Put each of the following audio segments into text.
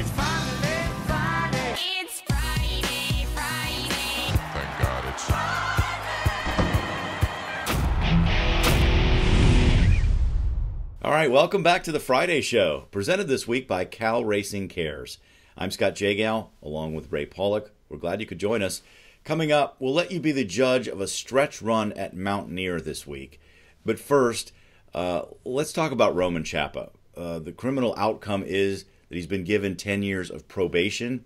It's finally Friday. It's Friday, Friday. Thank God it's All right, welcome back to the Friday Show, presented this week by Cal Racing Cares. I'm Scott Jagow, along with Ray Paulick. We're glad you could join us. Coming up, we'll let you be the judge of a stretch run at Mountaineer this week. But first, let's talk about Roman Chapa. The criminal outcome is that he's been given 10 years of probation.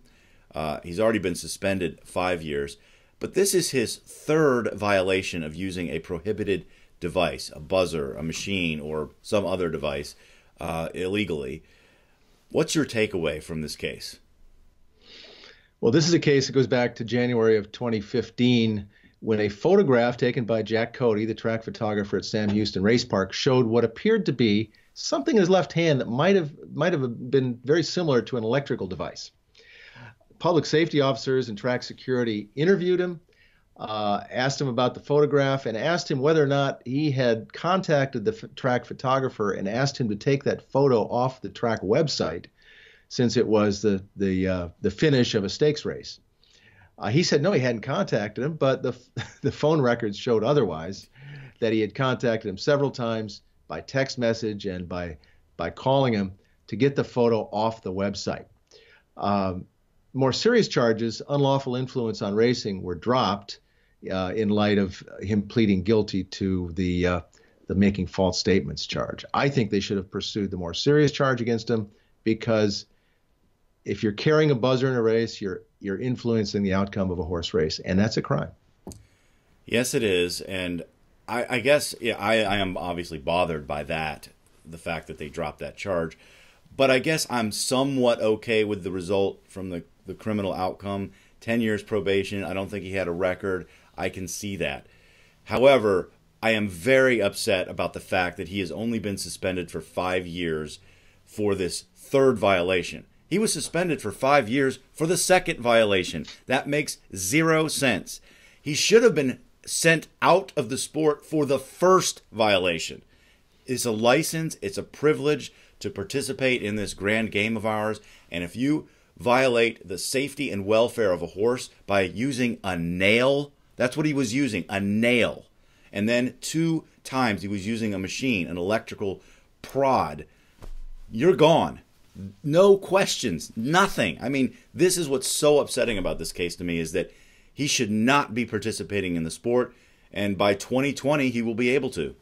He's already been suspended 5 years. But this is his third violation of using a prohibited device, a buzzer, a machine, or some other device illegally. What's your takeaway from this case? Well, this is a case that goes back to January of 2015 when a photograph taken by Jack Cody, the track photographer at Sam Houston Race Park, showed what appeared to be something in his left hand that might have been very similar to an electrical device. Public safety officers and track security interviewed him, asked him about the photograph, and asked him whether or not he had contacted the track photographer and asked him to take that photo off the track website, since it was the finish of a stakes race. He said no, he hadn't contacted him, but the phone records showed otherwise, that he had contacted him several times by text message and by calling him to get the photo off the website. More serious charges, unlawful influence on racing, were dropped in light of him pleading guilty to the making false statements charge. I think they should have pursued the more serious charge against him, because if you're carrying a buzzer in a race, you're influencing the outcome of a horse race, and that's a crime. Yes, it is, and I guess I am obviously bothered by that, the fact that they dropped that charge, but I guess I'm somewhat okay with the result from the criminal outcome. 10 years probation. I don't think he had a record. I can see that. However, I am very upset about the fact that he has only been suspended for 5 years for this third violation. He was suspended for 5 years for the second violation. That makes 0 sense. He should have been sent out of the sport for the first violation. It's a license. It's a privilege to participate in this grand game of ours. And if you violate the safety and welfare of a horse by using a nail, that's what he was using, a nail. And then 2 times he was using a machine, an electrical prod. You're gone. No questions, nothing. I mean, this is what's so upsetting about this case to me, is that he should not be participating in the sport, and by 2020 he will be able to.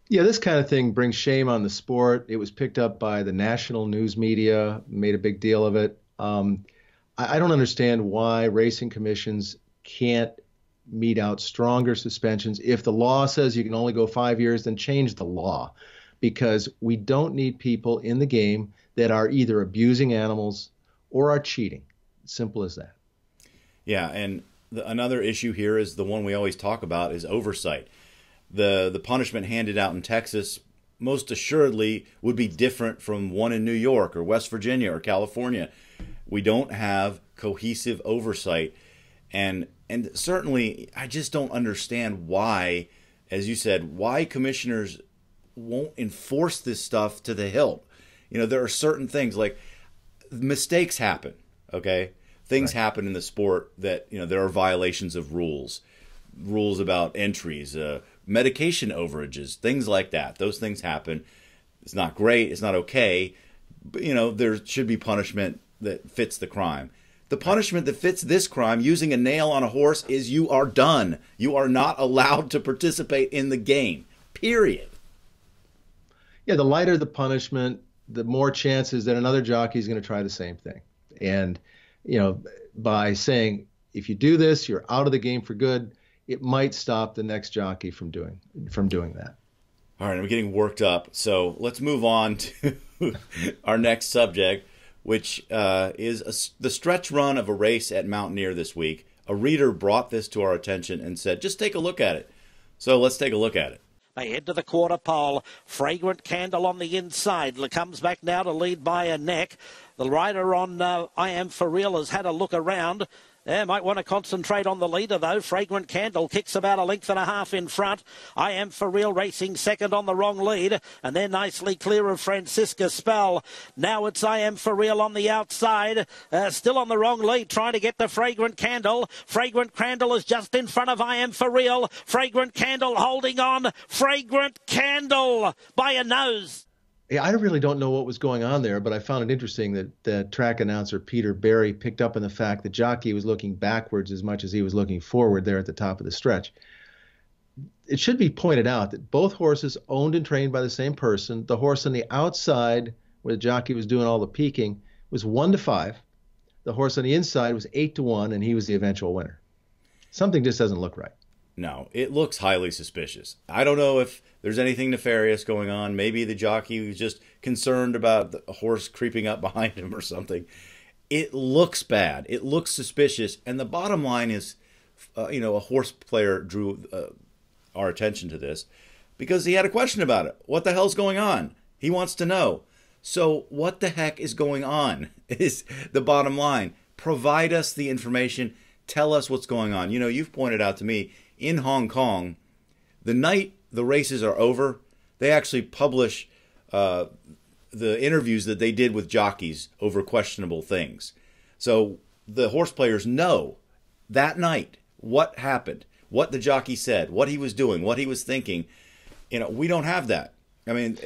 Yeah, this kind of thing brings shame on the sport. It was picked up by the national news media, made a big deal of it. I don't understand why racing commissions can't mete out stronger suspensions. If the law says you can only go 5 years, then change the law, because we don't need people in the game that are either abusing animals or are cheating. Simple as that. Yeah, and another issue here is the one we always talk about, is oversight. The punishment handed out in Texas most assuredly would be different from one in New York or West Virginia or California. We don't have cohesive oversight, and certainly I just don't understand why, as you said, why commissioners won't enforce this stuff to the hilt. You know, there are certain things, like mistakes happen, okay? Things happen in the sport that, you know, there are violations of rules about entries, medication overages, things like that. Those things happen. It's not great. It's not okay. But, you know, there should be punishment that fits the crime. The punishment that fits this crime, using a nail on a horse, is you are done. You are not allowed to participate in the game, period. Yeah, the lighter the punishment, the more chances that another jockey is going to try the same thing. And, you know, by saying, if you do this, you're out of the game for good, it might stop the next jockey from doing that. All right, I'm getting worked up, so let's move on to our next subject, which is the stretch run of a race at Mountaineer this week. A reader brought this to our attention and said, just take a look at it. So let's take a look at it. They head to the quarter pole. Fragrant Candle on the inside. Comes back now to lead by a neck. The rider on I Am For Real has had a look around. Yeah, might want to concentrate on the leader, though. Fragrant Candle kicks about a length and a half in front. I Am For Real racing second on the wrong lead. And they're nicely clear of Francisca Spell. Now it's I Am For Real on the outside. Still on the wrong lead, trying to get the Fragrant Candle. Fragrant Candle is just in front of I Am For Real. Fragrant Candle holding on. Fragrant Candle by a nose. Yeah, I really don't know what was going on there, but I found it interesting that the track announcer Peter Barry picked up on the fact that Jockey was looking backwards as much as he was looking forward there at the top of the stretch. It should be pointed out that both horses owned and trained by the same person. The horse on the outside, where the Jockey was doing all the peaking, was 1-5. The horse on the inside was 8-1, and he was the eventual winner. Something just doesn't look right. No, it looks highly suspicious. I don't know if there's anything nefarious going on. Maybe the jockey was just concerned about the horse creeping up behind him or something. It looks bad. It looks suspicious. And the bottom line is, a horse player drew our attention to this because he had a question about it. What the hell's going on? He wants to know. So what the heck is going on is the bottom line. Provide us the information. Tell us what's going on. You've pointed out to me, in Hong Kong, the night the races are over, they actually publish the interviews that they did with jockeys over questionable things. So the horse players know that night what happened, what the jockey said, what he was doing, what he was thinking. We don't have that. I mean,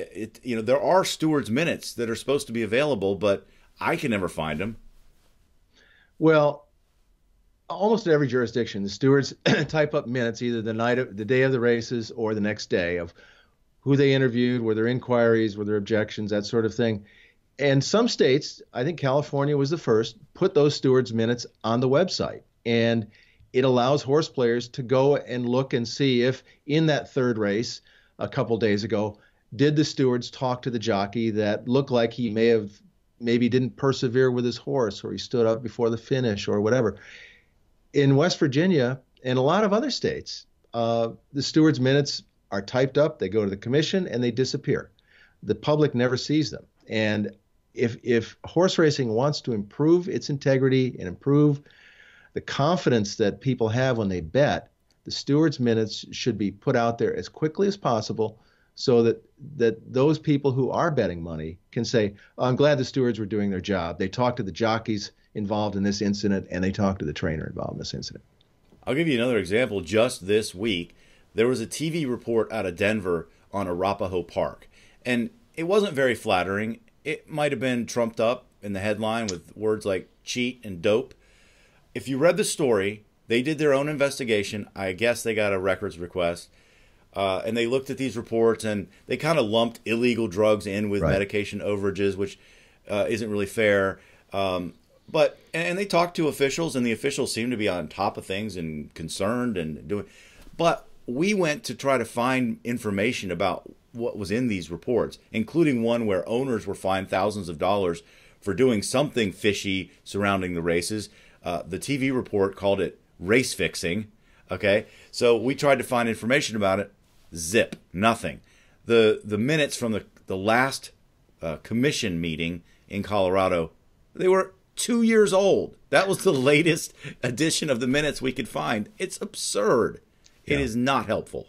there are stewards' minutes that are supposed to be available, but I can never find them. Well, almost in every jurisdiction, the stewards type up minutes either the day of the races or the next day of who they interviewed, were there inquiries, were there objections, that sort of thing. And some states, I think California was the first, put those stewards' minutes on the website. And it allows horse players to go and look and see if in that third race a couple days ago, did the stewards talk to the jockey that looked like he maybe didn't persevere with his horse, or he stood up before the finish or whatever. In West Virginia and a lot of other states, the stewards' minutes are typed up, they go to the commission, and they disappear. The public never sees them. And if horse racing wants to improve its integrity and improve the confidence that people have when they bet, the stewards' minutes should be put out there as quickly as possible so that those people who are betting money can say, oh, I'm glad the stewards were doing their job. They talked to the jockeys involved in this incident, and they talked to the trainer involved in this incident. I'll give you another example. Just this week, there was a TV report out of Denver on Arapahoe Park, and it wasn't very flattering. It might have been trumped up in the headline with words like cheat and dope. If you read the story, they did their own investigation. I guess they got a records request, and they looked at these reports, and they kind of lumped illegal drugs in with medication overages, which isn't really fair. But they talked to officials, and the officials seemed to be on top of things and concerned and doing. But we went to try to find information about what was in these reports, including one where owners were fined thousands of dollars for doing something fishy surrounding the races. The TV report called it race fixing. Okay, so we tried to find information about it. Zip, nothing. The minutes from the last commission meeting in Colorado, they were 2 years old. That was the latest edition of the minutes we could find. It's absurd. It is not helpful.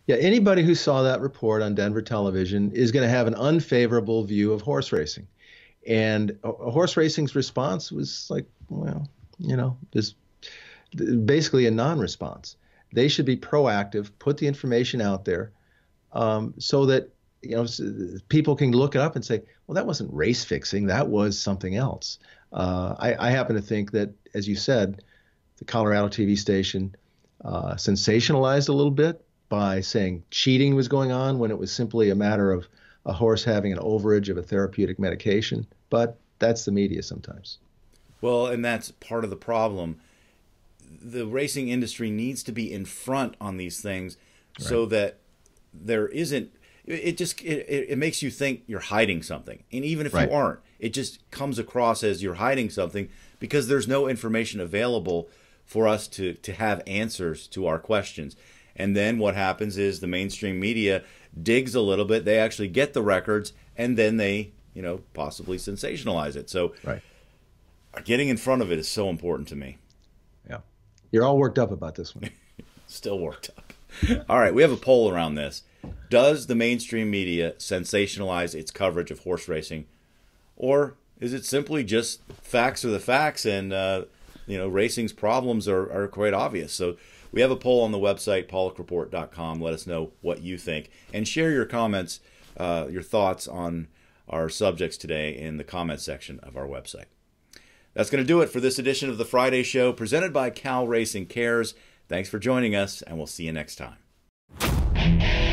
Yeah, anybody who saw that report on Denver television is going to have an unfavorable view of horse racing. And horse racing's response was like, well, just basically a non-response. They should be proactive, put the information out there so that people can look it up and say, well, that wasn't race fixing. That was something else. I happen to think that, as you said, the Colorado TV station sensationalized a little bit by saying cheating was going on when it was simply a matter of a horse having an overage of a therapeutic medication. But that's the media sometimes. Well, and that's part of the problem. The racing industry needs to be in front on these things so that there isn't. It makes you think you're hiding something. And even if you aren't, it just comes across as you're hiding something because there's no information available for us to have answers to our questions. And then what happens is the mainstream media digs a little bit. They actually get the records, and then they, possibly sensationalize it. So getting in front of it is so important to me. You're all worked up about this one. Still worked up. All right, we have a poll around this. Does the mainstream media sensationalize its coverage of horse racing, or is it simply just facts are the facts, and racing's problems are quite obvious? So we have a poll on the website, PaulickReport.com. Let us know what you think, and share your comments, your thoughts on our subjects today in the comments section of our website. That's going to do it for this edition of the Friday Show, presented by Cal Racing Cares. Thanks for joining us, and we'll see you next time.